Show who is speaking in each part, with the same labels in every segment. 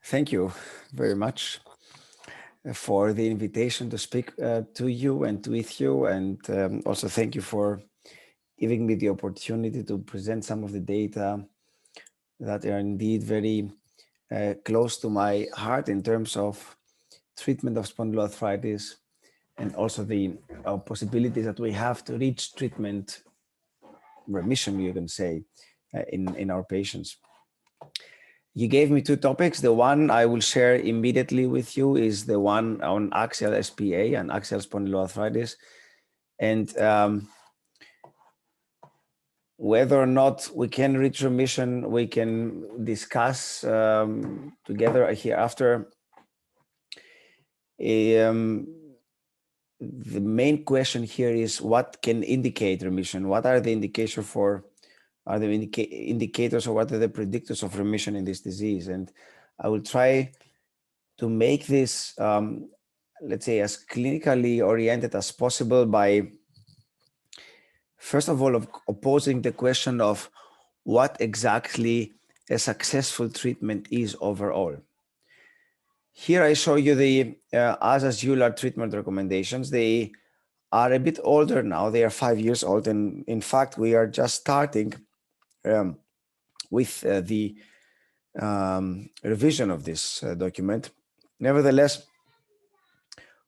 Speaker 1: Thank you very much for the invitation to speak to you and with you. And also thank you for giving me the opportunity to present some of the data that are indeed very close to my heart in terms of treatment of spondyloarthritis and also the possibilities that we have to reach treatment remission, you can say, in our patients. You gave me two topics. The one I will share immediately with you is the one on axial SPA and axial spondyloarthritis. And whether or not we can reach remission, we can discuss together hereafter. The main question here is what can indicate remission? What are the indicators for? Are the indicators or what are the predictors of remission in this disease? And I will try to make this, let's say, as clinically oriented as possible by, first of all, opposing the question of what exactly a successful treatment is overall. Here I show you the Azaz-Euler treatment recommendations. They are a bit older now. They are 5 years old. And in fact, we are just starting with the revision of this document. Nevertheless,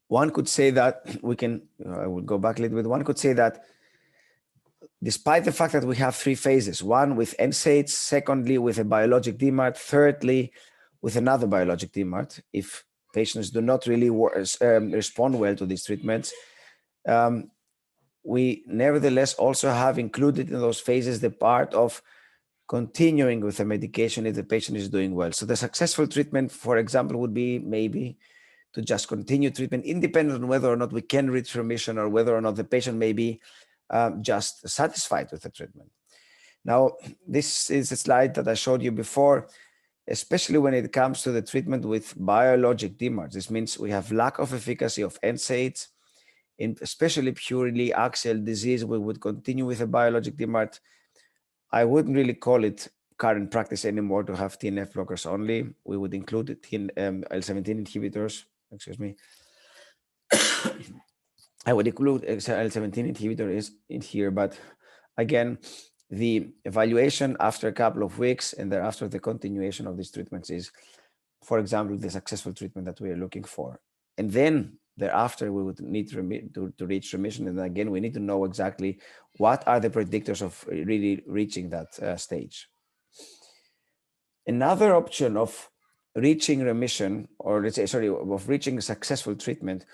Speaker 1: one could say that we can, I will go back a little bit, one could say that despite the fact that we have three phases, one with NSAIDs, secondly with a biologic DMARD, thirdly with another biologic DMARD, if patients do not really respond well to these treatments, we nevertheless also have included in those phases the part of continuing with the medication if the patient is doing well. So the successful treatment, for example, would be maybe to just continue treatment independent on whether or not we can reach remission or whether or not the patient may be just satisfied with the treatment. Now, this is a slide that I showed you before, especially when it comes to the treatment with biologic DMARDs. This means we have lack of efficacy of NSAIDs, in especially purely axial disease. We would continue with a biologic DMARD. I wouldn't really call it current practice anymore to have TNF blockers only. We would include IL-17 inhibitors, excuse me. I would include IL-17 inhibitor is in here, but again, the evaluation after a couple of weeks and thereafter the continuation of these treatments is, for example, the successful treatment that we are looking for. And then thereafter, we would need to reach remission. And again, we need to know exactly what are the predictors of really reaching that stage. Another option of reaching remission, or let's say, sorry, of reaching a successful treatment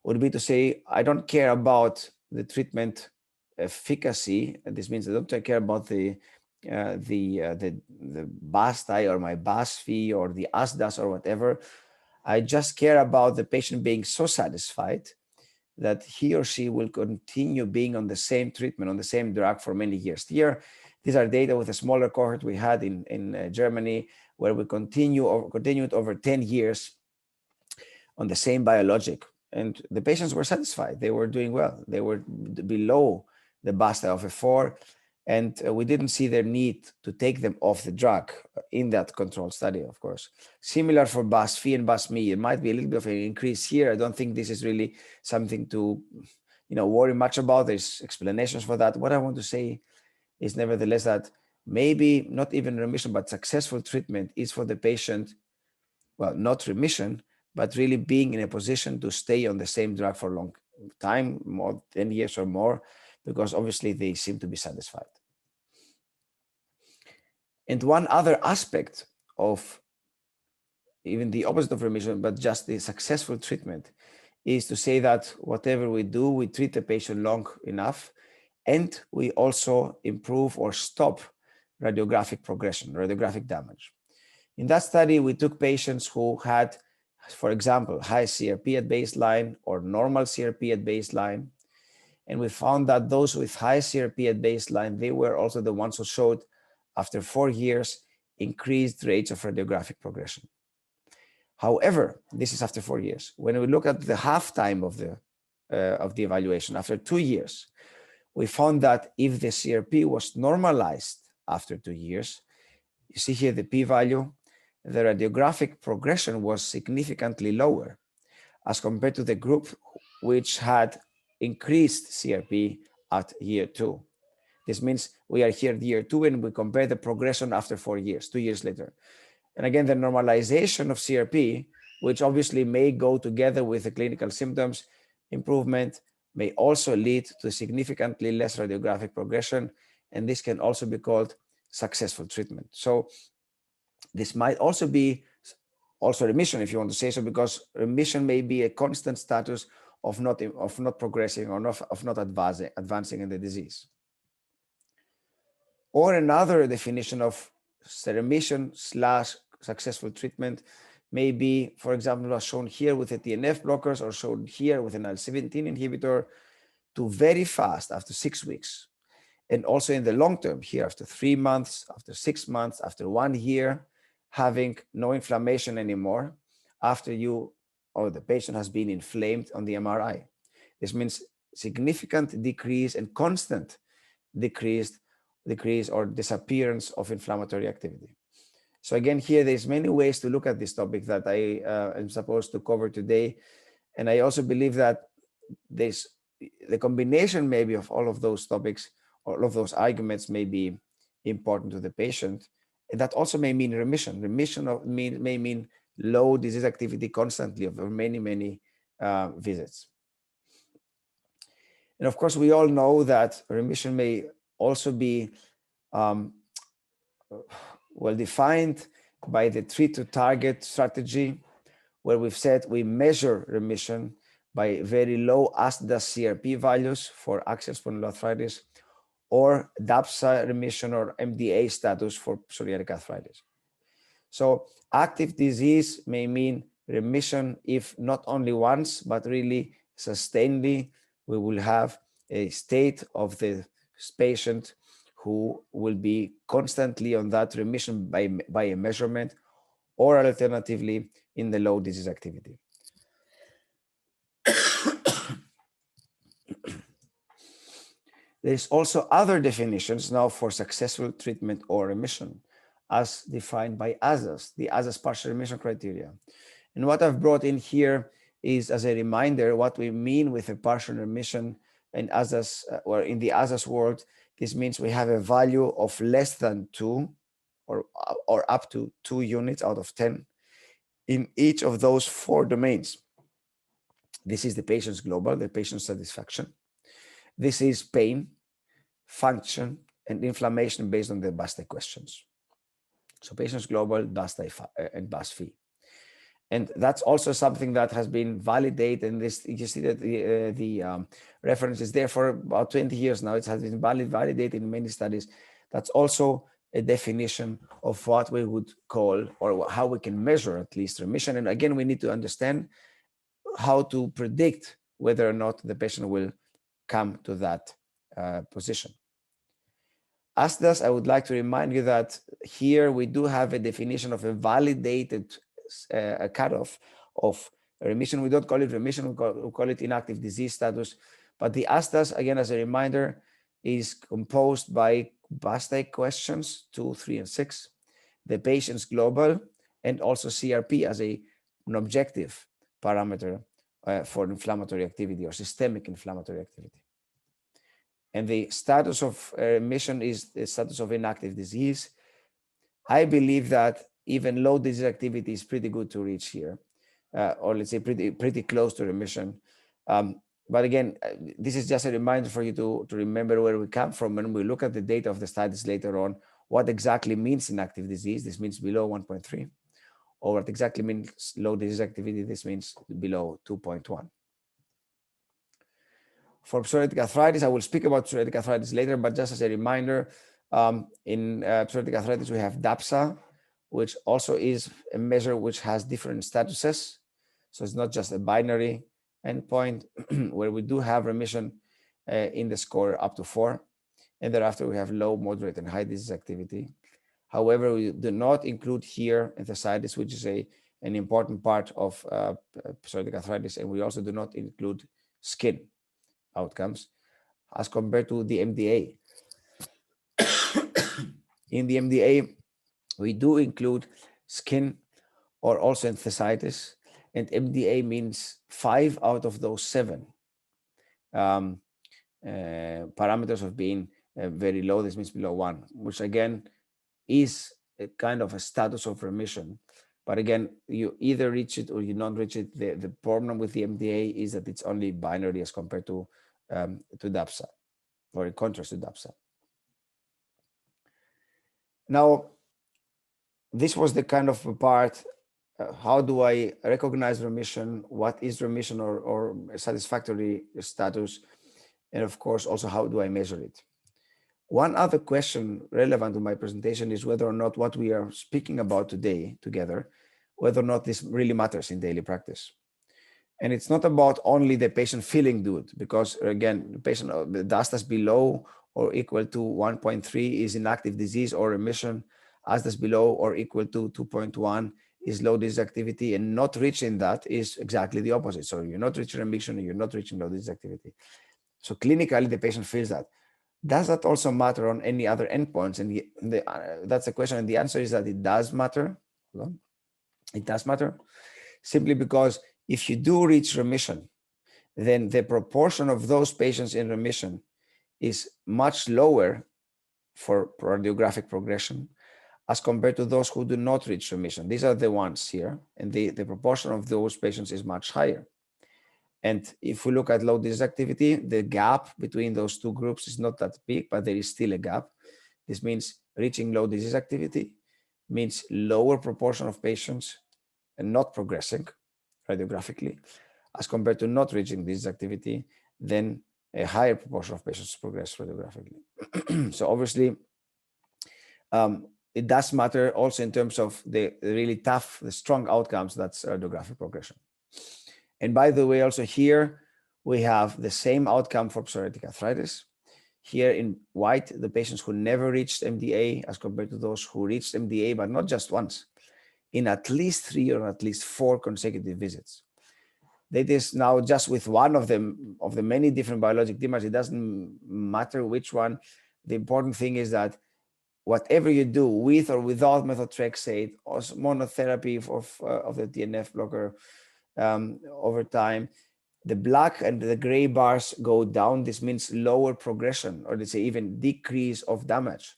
Speaker 1: would be to say, I don't care about the treatment efficacy. This means I don't care about the BASTI or my BASFI or the ASDAS or whatever. I just care about the patient being so satisfied that he or she will continue being on the same treatment, on the same drug for many years. Here, these are data with a smaller cohort we had in Germany, where we continued over 10 years on the same biologic. And the patients were satisfied. They were doing well. They were below the BASTA of a 4. And we didn't see their need to take them off the drug in that controlled study, of course. Similar for BASFI and BASMI. It might be a little bit of an increase here. I don't think this is really something to worry much about. There's explanations for that. What I want to say is nevertheless that maybe not even remission, but successful treatment is for the patient, well, not remission, but really being in a position to stay on the same drug for a long time, more 10 years or more, because obviously they seem to be satisfied. And one other aspect of even the opposite of remission, but just the successful treatment, is to say that whatever we do, we treat the patient long enough, and we also improve or stop radiographic progression, radiographic damage. In that study, we took patients who had, for example, high CRP at baseline or normal CRP at baseline. And we found that those with high CRP at baseline, they were also the ones who showed, after 4 years, increased rates of radiographic progression. However, this is after 4 years. When we look at the half-time of the evaluation, after 2 years, we found that if the CRP was normalized after 2 years, you see here the p-value, the radiographic progression was significantly lower as compared to the group which had increased CRP at year 2. This means we are here at year 2 and we compare the progression after 4 years, 2 years later. And again, the normalization of CRP, which obviously may go together with the clinical symptoms improvement, may also lead to significantly less radiographic progression, and this can also be called successful treatment. So this might also be remission, if you want to say so, because remission may be a constant status of not progressing or of not advancing in the disease. Or another definition of remission / successful treatment may be, for example, as shown here with the TNF blockers or shown here with an IL-17 inhibitor, to very fast after 6 weeks. And also in the long term here, after 3 months, after 6 months, after 1 year, having no inflammation anymore after you or the patient has been inflamed on the MRI. This means significant decrease and constant decrease or disappearance of inflammatory activity. So again, here there's many ways to look at this topic that I am supposed to cover today. And I also believe that the combination maybe of all of those topics, all of those arguments may be important to the patient. And that also may mean remission. Remission may mean low disease activity constantly over many, many visits. And of course, we all know that remission may also be well defined by the treat to target strategy, where we've said we measure remission by very low ASDAS CRP values for axial spondyloarthritis, or DAPSA remission or MDA status for psoriatic arthritis. So active disease may mean remission if not only once, but really sustainedly, we will have a state of the patient who will be constantly on that remission by a measurement, or alternatively in the low disease activity. There's also other definitions now for successful treatment or remission, as defined by ASDAS, the ASDAS partial remission criteria. And what I've brought in here is, as a reminder, what we mean with a partial remission in ASDAS, or in the ASDAS world. This means we have a value of less than 2 or up to 2 units out of 10 in each of those 4 domains. This is the patient's global, the patient's satisfaction. This is pain, function, and inflammation based on the BASTA questions. So patient's global, BASTA, and BAS-Phi. And that's also something that has been validated. And this, you see that the reference is there for about 20 years now. It has been validated in many studies. That's also a definition of what we would call, or how we can measure at least, remission. And again, we need to understand how to predict whether or not the patient will come to that position. ASDAS, I would like to remind you that here we do have a definition of a validated cutoff of remission. We don't call it remission, we call it inactive disease status. But the ASDAS, again, as a reminder, is composed by BASTA questions 2, 3, and 6, the patient's global, and also CRP as an objective parameter for inflammatory activity or systemic inflammatory activity. And the status of remission is the status of inactive disease. I believe that even low disease activity is pretty good to reach here, or let's say pretty close to remission. But again, this is just a reminder for you to remember where we come from when we look at the data of the studies later on, what exactly means inactive disease. This means below 1.3, or what exactly means low disease activity. This means below 2.1. For psoriatic arthritis, I will speak about psoriatic arthritis later, but just as a reminder, in psoriatic arthritis, we have DAPSA, which also is a measure which has different statuses. So it's not just a binary endpoint where we do have remission in the score up to 4. And thereafter, we have low, moderate, and high disease activity. However, we do not include here enthesitis, which is an important part of psoriatic arthritis. And we also do not include skin outcomes as compared to the MDA. In the MDA, we do include skin or also enthesitis. And MDA means 5 out of those 7 parameters of being very low. This means below 1, which again is a kind of a status of remission. But again, you either reach it or you don't reach it. The problem with the MDA is that it's only binary as compared to DAPSA, or in contrast to DAPSA. Now, this was the kind of part, how do I recognize remission? What is remission or satisfactory status? And of course, also, how do I measure it? One other question relevant to my presentation is whether or not what we are speaking about today together, whether or not this really matters in daily practice. And it's not about only the patient feeling good, because again, the patient, the ASDAS below or equal to 1.3 is inactive disease or remission. ASDAS below or equal to 2.1 is low disease activity, and not reaching that is exactly the opposite. So you're not reaching remission, and you're not reaching low disease activity. So clinically, the patient feels that. Does that also matter on any other endpoints? And that's the question. And the answer is that it does matter. It does matter, simply because if you do reach remission, then the proportion of those patients in remission is much lower for radiographic progression as compared to those who do not reach remission. These are the ones here, and the proportion of those patients is much higher. And if we look at low disease activity, the gap between those two groups is not that big, but there is still a gap. This means reaching low disease activity means lower proportion of patients and not progressing radiographically, as compared to not reaching disease activity, then a higher proportion of patients progress radiographically. So obviously, it does matter also in terms of the really tough, the strong outcomes, that's radiographic progression. And by the way, also here, we have the same outcome for psoriatic arthritis. Here in white, the patients who never reached MDA as compared to those who reached MDA, but not just once, in at least 3 or at least 4 consecutive visits. That is now just with one of them, of the many different biologic dimers. It doesn't matter which one. The important thing is that whatever you do, with or without methotrexate or monotherapy of the TNF blocker, over time, the black and the gray bars go down. This means lower progression, or let's say even decrease of damage.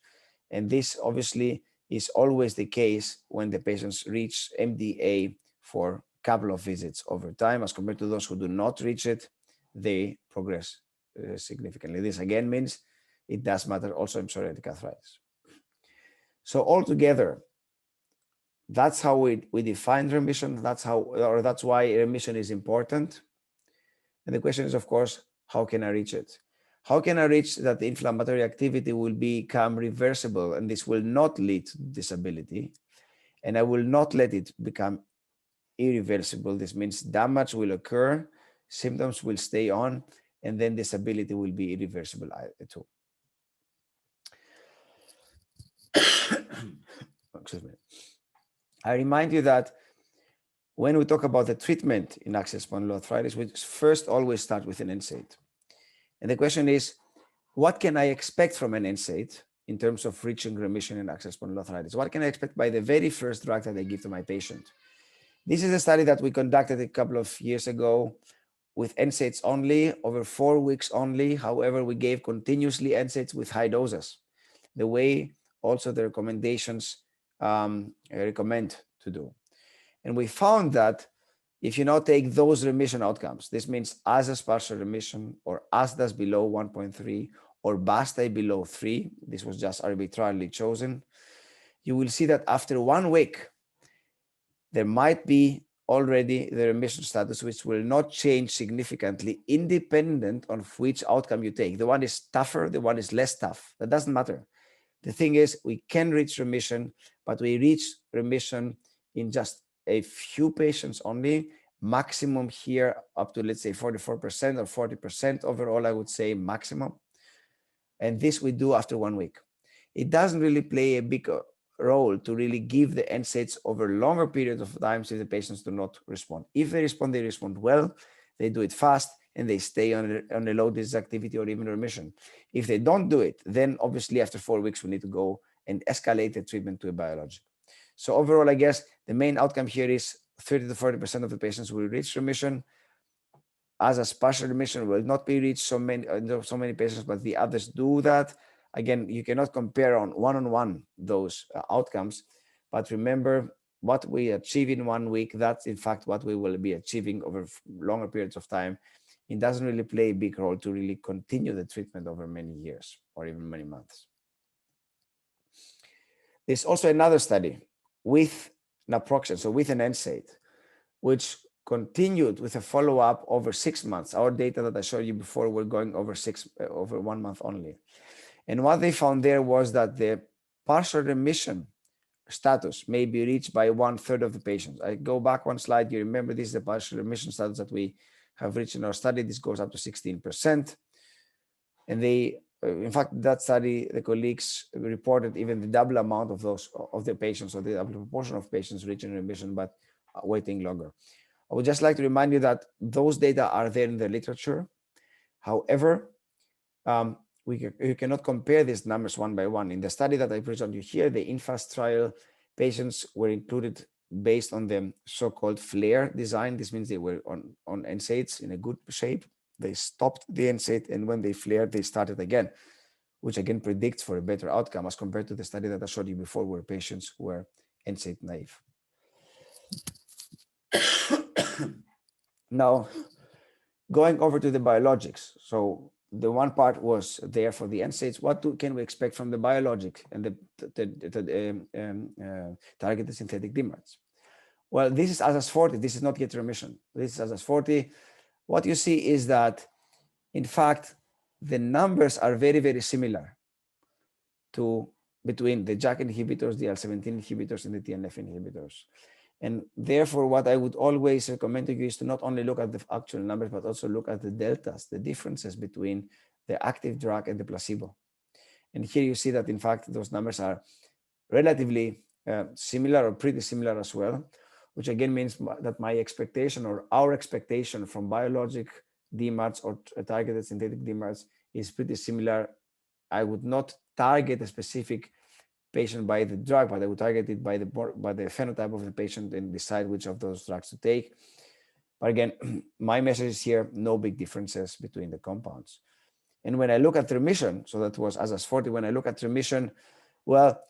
Speaker 1: And this obviously is always the case when the patients reach MDA for a couple of visits over time, as compared to those who do not reach it, they progress significantly. This again means it does matter also in psoriatic arthritis. So altogether, that's how we define remission. That's why remission is important. And the question is, of course, how can I reach it? How can I reach that the inflammatory activity will become reversible, and this will not lead to disability, and I will not let it become irreversible? This means damage will occur, symptoms will stay on, and then disability will be irreversible too. Excuse me. I remind you that when we talk about the treatment in axial spondyloarthritis, we first always start with an NSAID. And the question is, what can I expect from an NSAID in terms of reaching remission in axial spondyloarthritis? What can I expect by the very first drug that I give to my patient? This is a study that we conducted a couple of years ago with NSAIDs only, over 4 weeks only. However, we gave continuously NSAIDs with high doses, the way also the recommendations recommend to do. And we found that if you now take those remission outcomes, this means ASDAS partial remission, or ASDAS below 1.3, or BASTA below 3, this was just arbitrarily chosen, you will see that after 1 week, there might be already the remission status, which will not change significantly independent of which outcome you take. The one is tougher, the one is less tough. That doesn't matter. The thing is, we can reach remission, but we reach remission in just a few patients only, maximum here up to, let's say, 44% or 40% overall, I would say maximum. And this we do after 1 week. It doesn't really play a big role to really give the NSAIDs over longer periods of time if the patients do not respond. If they respond well, they do it fast, and they stay on a low disease activity or even remission. If they don't do it, then obviously after 4 weeks, we need to go and escalate the treatment to a biologic. So overall, I guess the main outcome here is 30 to 40% of the patients will reach remission. As partial remission will not be reached so many patients, but the others do that. Again, you cannot compare on one-on-one those outcomes, but remember what we achieve in 1 week, that's in fact what we will be achieving over longer periods of time. It doesn't really play a big role to really continue the treatment over many years or even many months. There's also another study with naproxen, so with an NSAID, which continued with a follow-up over 6 months. Our data that I showed you before were going over 1 month only. And what they found there was that the partial remission status may be reached by 1/3 of the patients. I go back one slide. You remember this is the partial remission status that we have reached in our study. This goes up to 16%. And they, in fact, that study, the colleagues reported even the double amount of the patients, or the double proportion of patients reaching remission, but waiting longer. I would just like to remind you that those data are there in the literature. However, you cannot compare these numbers one by one. In the study that I present you here, the INFAST trial, patients were included based on the so-called flare design. This means they were on NSAIDs in a good shape. They stopped the NSAID, and when they flared, they started again, which again predicts for a better outcome as compared to the study that I showed you before, where patients were NSAID naive. Now, going over to the biologics. So the one part was there for the NSAIDs. What can we expect from the biologic and the targeted synthetic DMARDs? Well, this is ASAS40. This is not yet remission. This is ASAS40. What you see is that, in fact, the numbers are very, very similar between the JAK inhibitors, the IL-17 inhibitors, and the TNF inhibitors. And therefore, what I would always recommend to you is to not only look at the actual numbers, but also look at the deltas, the differences between the active drug and the placebo. And here you see that, in fact, those numbers are relatively similar or pretty similar as well, which again means that my expectation, or our expectation, from biologic DMARDs or targeted synthetic DMARDs is pretty similar. I would not target a specific patient by the drug, but I would target it by the phenotype of the patient and decide which of those drugs to take. But again, my message is here, no big differences between the compounds. And when I look at remission, so that was ASAS40, when I look at remission, well,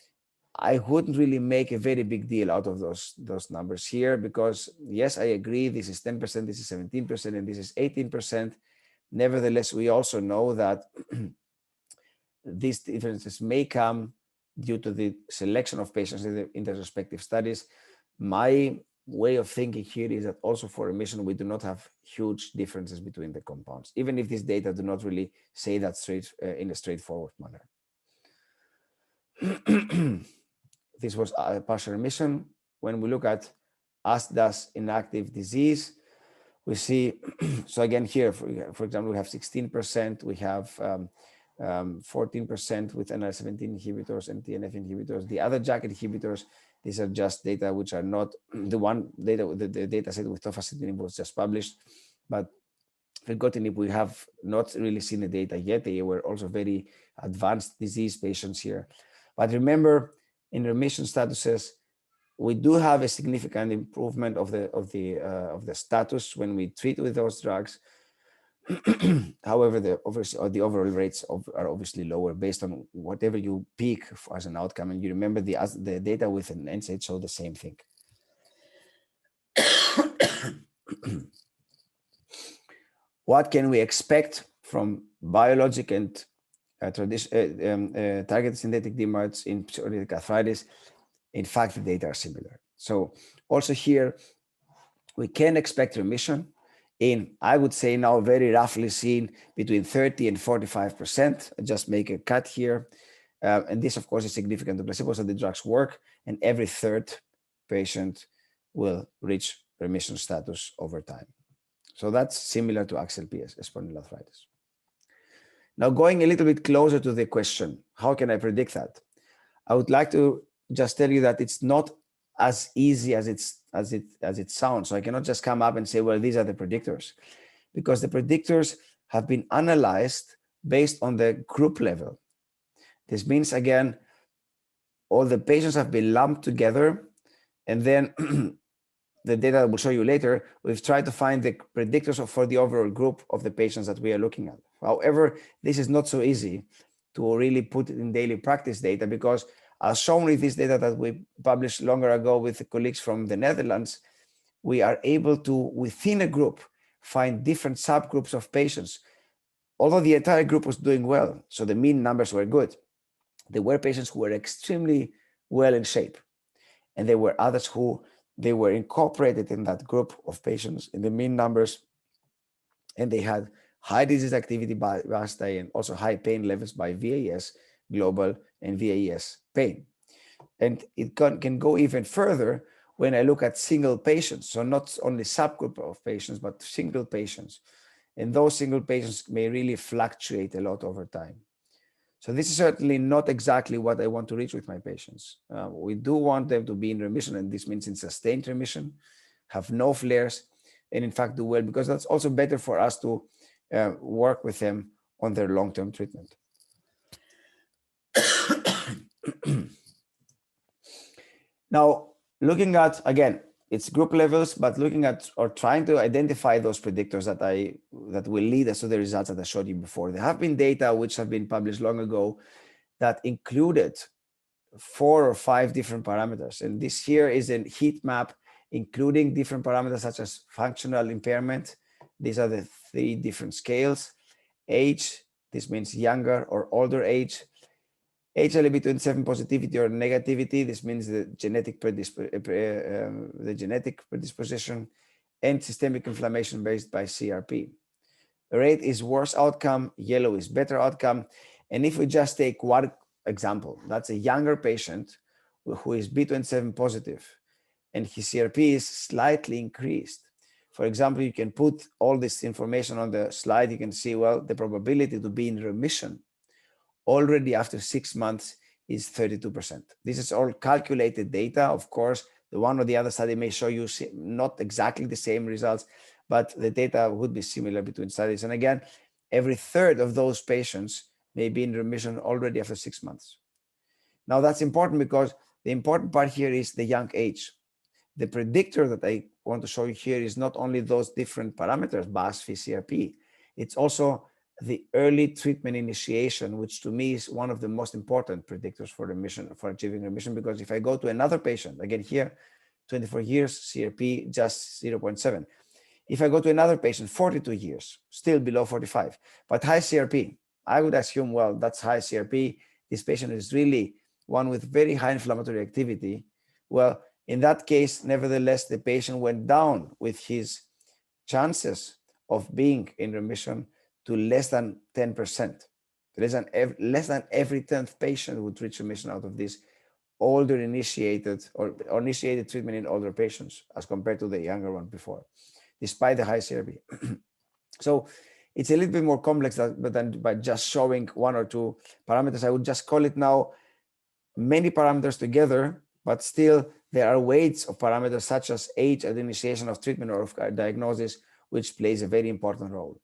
Speaker 1: I wouldn't really make a very big deal out of those numbers here, because yes, I agree, this is 10%, this is 17%, and this is 18%. Nevertheless, we also know that these differences may come due to the selection of patients in the respective studies. My way of thinking here is that also for remission, we do not have huge differences between the compounds, even if these data do not really say that in a straightforward manner. This was a partial remission. When we look at ASDAS inactive disease, we see, so again here, for example, we have 16%, we have 14% with IL-17 inhibitors and TNF inhibitors. The other JAK inhibitors, these are just data which are not the data set with tofacitinib was just published, but filgotinib, we have not really seen the data yet. They were also very advanced disease patients here. But remember, in remission statuses, we do have a significant improvement of the status when we treat with those drugs. However, the overall rates are obviously lower based on whatever you pick as an outcome. And you remember the data with an NSAID show the same thing. What can we expect from biologic and targeted synthetic DMARDs in psoriatic arthritis? In fact, the data are similar. So also here, we can expect remission in, I would say now, very roughly seen between 30 and 45%. I just make a cut here. And this, of course, is significant to placebo, so the drugs work, and every third patient will reach remission status over time. So that's similar to axial PS, spondyloarthritis. Now, going a little bit closer to the question, how can I predict that? I would like to just tell you that it's not as easy as it sounds. So I cannot just come up and say, well, these are the predictors, because the predictors have been analyzed based on the group level. This means, again, all the patients have been lumped together And then the data I will show you later, we've tried to find the predictors for the overall group of the patients that we are looking at. However, this is not so easy to really put in daily practice data, because as shown with this data that we published longer ago with the colleagues from the Netherlands, we are able to, within a group, find different subgroups of patients. Although the entire group was doing well, so the mean numbers were good, there were patients who were extremely well in shape. And there were others who they were incorporated in that group of patients in the mean numbers, and they had high disease activity by VASTA and also high pain levels by VAS global and VAS pain. And it can go even further when I look at single patients. So not only subgroup of patients, but single patients. And those single patients may really fluctuate a lot over time. So this is certainly not exactly what I want to reach with my patients. We do want them to be in remission, and this means in sustained remission, have no flares, and in fact do well, because that's also better for us to work with them on their long-term treatment. Now, looking at, again, it's group levels, but looking at or trying to identify those predictors that will lead us to the results that I showed you before. There have been data which have been published long ago that included 4 or 5 different parameters. And this here is a heat map including different parameters such as functional impairment. These are the 3 different scales. Age, this means younger or older age. HLA-B27 positivity or negativity, this means the genetic predisposition, and systemic inflammation based by CRP. Red is worse outcome, yellow is better outcome. And if we just take one example, that's a younger patient who is B27 positive and his CRP is slightly increased. For example, you can put all this information on the slide. You can see, well, the probability to be in remission already after 6 months is 32%. This is all calculated data. Of course, the one or the other study may show you not exactly the same results, but the data would be similar between studies. And again, every third of those patients may be in remission already after 6 months. Now that's important because the important part here is the young age. The predictor that I want to show you here is not only those different parameters, BAS, CRP, it's also the early treatment initiation, which to me is one of the most important predictors for remission, for achieving remission. Because if I go to another patient, again here, 24 years, CRP just 0.7. If I go to another patient, 42 years, still below 45, but high CRP, I would assume, well, that's high CRP. This patient is really one with very high inflammatory activity. Well, in that case, nevertheless, the patient went down with his chances of being in remission to less than 10%. Less than every 10th patient would reach remission out of this older initiated or initiated treatment in older patients as compared to the younger one before, despite the high CRP. So it's a little bit more complex than by just showing 1 or 2 parameters. I would just call it now many parameters together, but still there are weights of parameters such as age at the initiation of treatment or of diagnosis, which plays a very important role.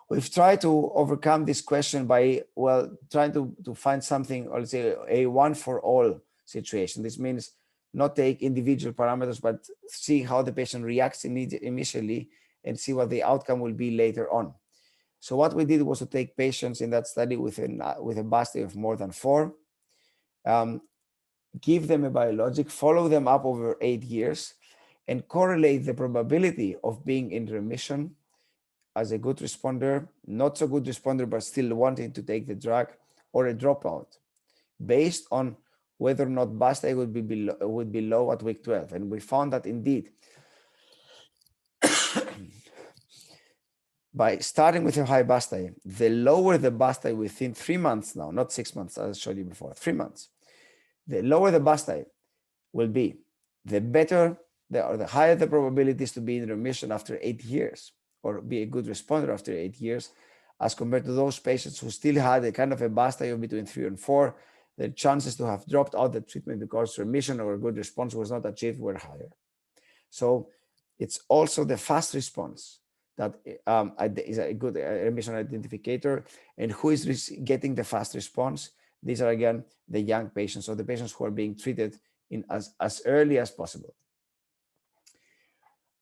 Speaker 1: We've tried to overcome this question by, well, trying to find something, or let's say a one for all situation. This means not take individual parameters, but see how the patient reacts initially and see what the outcome will be later on. So what we did was to take patients in that study with a BAS of more than 4, give them a biologic, follow them up over 8 years, and correlate the probability of being in remission as a good responder, not so good responder, but still wanting to take the drug, or a dropout, based on whether or not BASTA would be low at week 12. And we found that indeed, by starting with a high BASTA, the lower the BASTA within 3 months now, not 6 months, as I showed you before, 3 months, the lower the BASTA will be, the better, or the higher the probabilities to be in remission after 8 years, or be a good responder after 8 years, as compared to those patients who still had a kind of a BASTA of between 3 and 4. The chances to have dropped out the treatment because remission or a good response was not achieved were higher. So it's also the fast response that is a good remission identificator. And who is getting the fast response? These are, again, the young patients, or the patients who are being treated in as early as possible.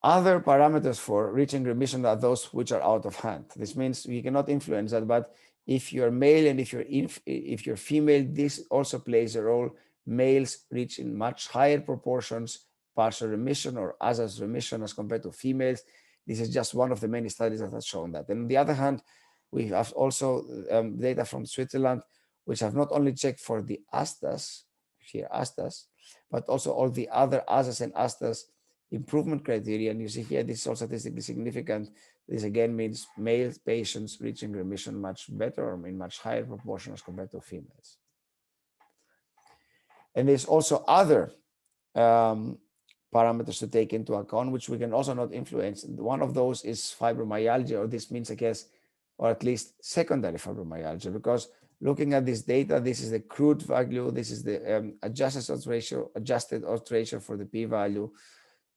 Speaker 1: Other parameters for reaching remission are those which are out of hand. This means we cannot influence that, but if you're male and if you're female, this also plays a role. Males reach in much higher proportions partial remission or ASAS remission as compared to females. This is just one of the many studies that has shown that. And on the other hand, we have also data from Switzerland, which have not only checked for the ASTAS, here ASTAS, but also all the other ASAS and ASTAS improvement criteria. And you see here, this is all statistically significant. This again means male patients reaching remission much better or in much higher proportion as compared to females. And there's also other parameters to take into account, which we can also not influence. And one of those is fibromyalgia, or this means, I guess, or at least secondary fibromyalgia, because looking at this data, this is the crude value, this is the adjusted odds ratio for the p-value.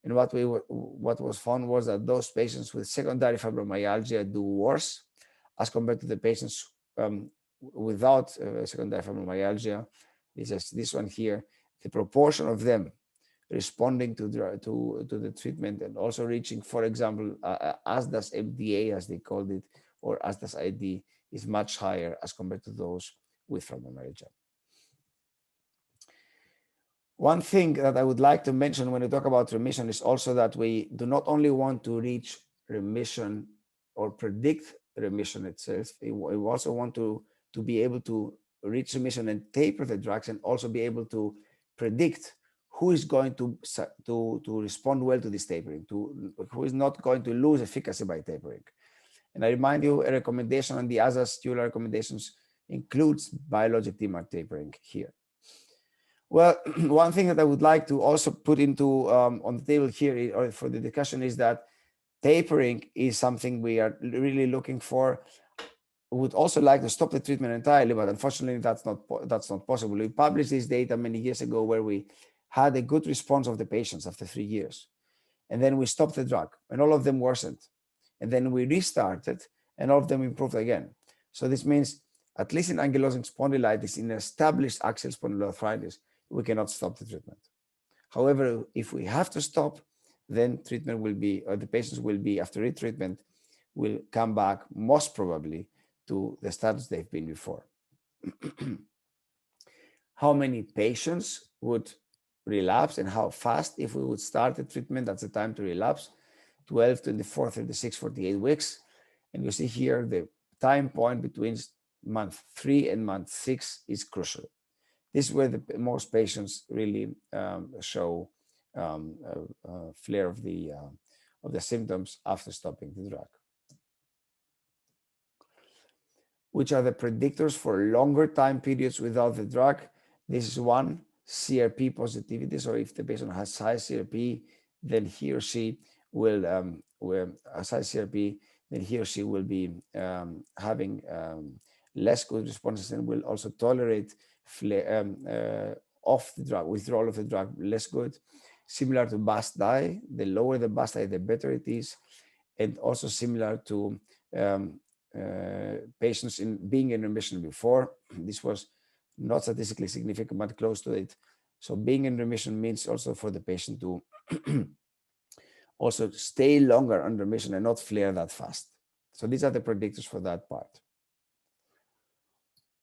Speaker 1: And what was found was that those patients with secondary fibromyalgia do worse as compared to the patients without secondary fibromyalgia. This is this one here. The proportion of them responding to the treatment and also reaching, for example, ASDAS MDA, as they called it, or ASDAS ID, is much higher as compared to those with fibromyalgia. One thing that I would like to mention when we talk about remission is also that we do not only want to reach remission or predict remission itself, we also want to be able to reach remission and taper the drugs, and also be able to predict who is going to respond well to this tapering, who is not going to lose efficacy by tapering. And I remind you, a recommendation on the ASAS EULAR recommendations includes biologic DMARD tapering here. Well, one thing that I would like to also put into on the table here or for the discussion is that tapering is something we are really looking for. We would also like to stop the treatment entirely, but unfortunately that's not possible. We published this data many years ago where we had a good response of the patients after 3 years. And then we stopped the drug and all of them worsened. And then we restarted and all of them improved again. So this means, at least in ankylosing spondylitis, in established axial spondyloarthritis, we cannot stop the treatment. However, if we have to stop, then treatment will be, or the patients will be, after retreatment, will come back most probably to the status they've been before. How many patients would relapse and how fast if we would start the treatment? That's the time to relapse, 12, 24, 36, 48 weeks. And you see here the time point between month 3 and month 6 is crucial. This is where most patients really show flare of the symptoms after stopping the drug. Which are the predictors for longer time periods without the drug? This is one, CRP positivity. So if the patient has high CRP, then he or she will be having less good responses and will also tolerate off the drug, withdrawal of the drug less good. Similar to BAST-I, the lower the BAST-I, the better it is. And also similar to patients being in remission before. This was not statistically significant, but close to it. So being in remission means also for the patient to also stay longer under remission and not flare that fast. So these are the predictors for that part.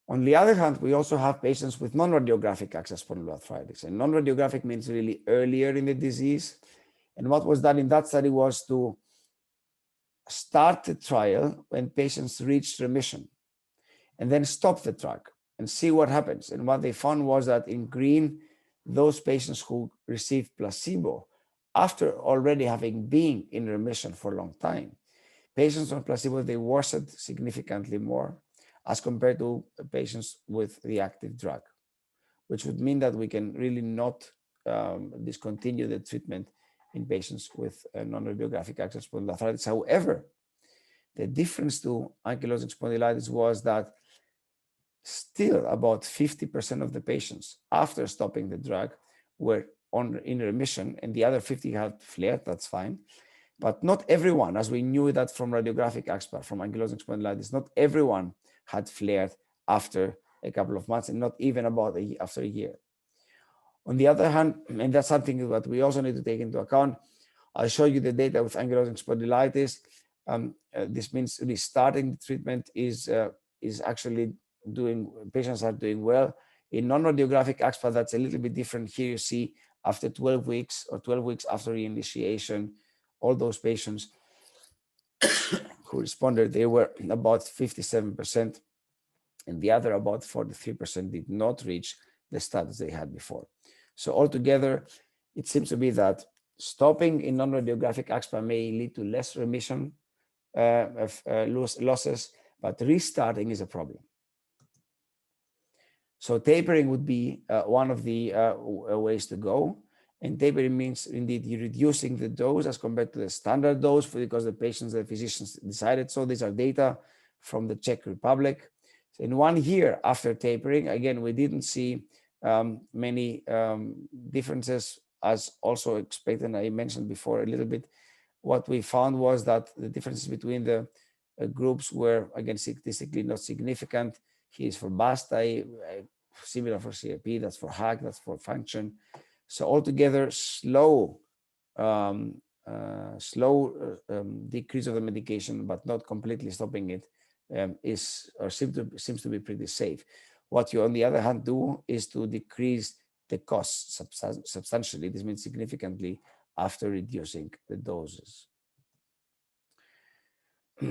Speaker 1: On the other hand, we also have patients with non-radiographic axial spondyloarthritis. And non-radiographic means really earlier in the disease. And what was done in that study was to start the trial when patients reached remission and then stop the drug and see what happens. And what they found was that in green, those patients who received placebo after already having been in remission for a long time, patients on placebo, they worsened significantly more as compared to patients with the active drug, which would mean that we can really not discontinue the treatment in patients with non-radiographic axial spondyloarthritis. However, the difference to ankylosing spondylitis was that still about 50% of the patients after stopping the drug were in remission, and the other 50 had flared. That's fine. But not everyone, as we knew that from radiographic axSpA, from ankylosing spondylitis, not everyone had flared after a couple of months, and not even after a year. On the other hand, and that's something that we also need to take into account, I'll show you the data with ankylosing spondylitis. This means restarting the treatment is actually patients are doing well. In non-radiographic axSpA, that's a little bit different. Here you see after 12 weeks or 12 weeks after reinitiation, all those patients who responded, they were about 57%, and the other about 43% did not reach the status they had before. So altogether, it seems to be that stopping in non-radiographic axSpA may lead to less remission of losses, but restarting is a problem. So tapering would be one of the ways to go. And tapering means indeed you're reducing the dose as compared to the standard dose because the patients, the physicians decided so. These are data from the Czech Republic. So in 1 year after tapering, again, we didn't see many differences as also expected. And I mentioned before a little bit. What we found was that the differences between the groups were, again, statistically not significant. Here's for BASTA, similar for CRP, that's for HAC, that's for function. So altogether, slow decrease of the medication, but not completely stopping it, seems to be pretty safe. What you, on the other hand, do is to decrease the costs substantially. This means significantly after reducing the doses.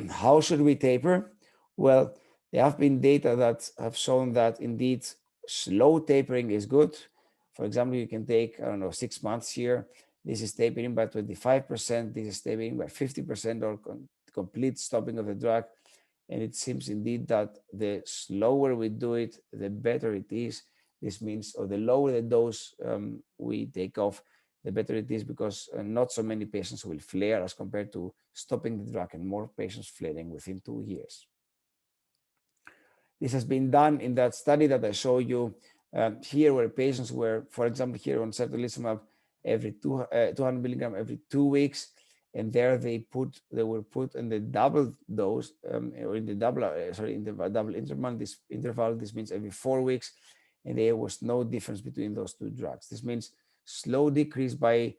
Speaker 1: How should we taper? Well, there have been data that have shown that indeed slow tapering is good. For example, you can take, I don't know, 6 months here. This is tapering by 25%. This is tapering by 50% or complete stopping of the drug. And it seems indeed that the slower we do it, the better it is. This means, or the lower the dose we take off, the better it is, because not so many patients will flare as compared to stopping the drug and more patients flaring within 2 years. This has been done in that study that I show you here, where patients were, for example, here on certolizumab every 200 milligram every 2 weeks, and there they were put in the double dose, or in the double interval. This means every 4 weeks, and there was no difference between those two drugs. This means slow decrease by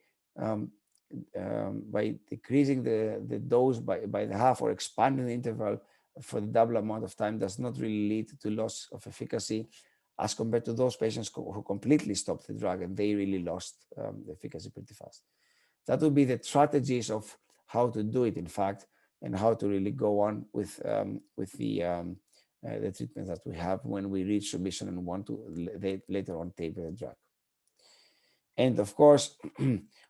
Speaker 1: decreasing the dose by the half or expanding the interval for the double amount of time does not really lead to loss of efficacy as compared to those patients who completely stopped the drug and they really lost the efficacy pretty fast. That would be the strategies of how to do it, in fact, and how to really go on with the treatment that we have when we reach remission and want to later on taper the drug. And of course,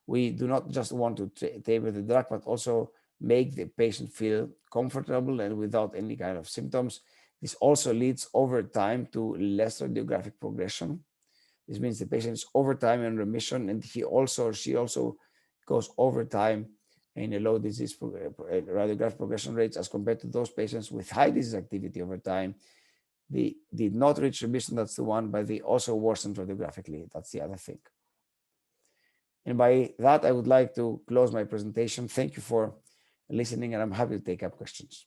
Speaker 1: we do not just want to taper the drug, but also make the patient feel comfortable and without any kind of symptoms. This also leads over time to less radiographic progression. This means the patient is over time in remission, and he also or she also goes over time in a low disease radiographic progression rates as compared to those patients with high disease activity over time. They did not reach remission, that's the one, but they also worsened radiographically, that's the other thing. And by that, I would like to close my presentation. Thank you for listening, and I'm happy to take up questions.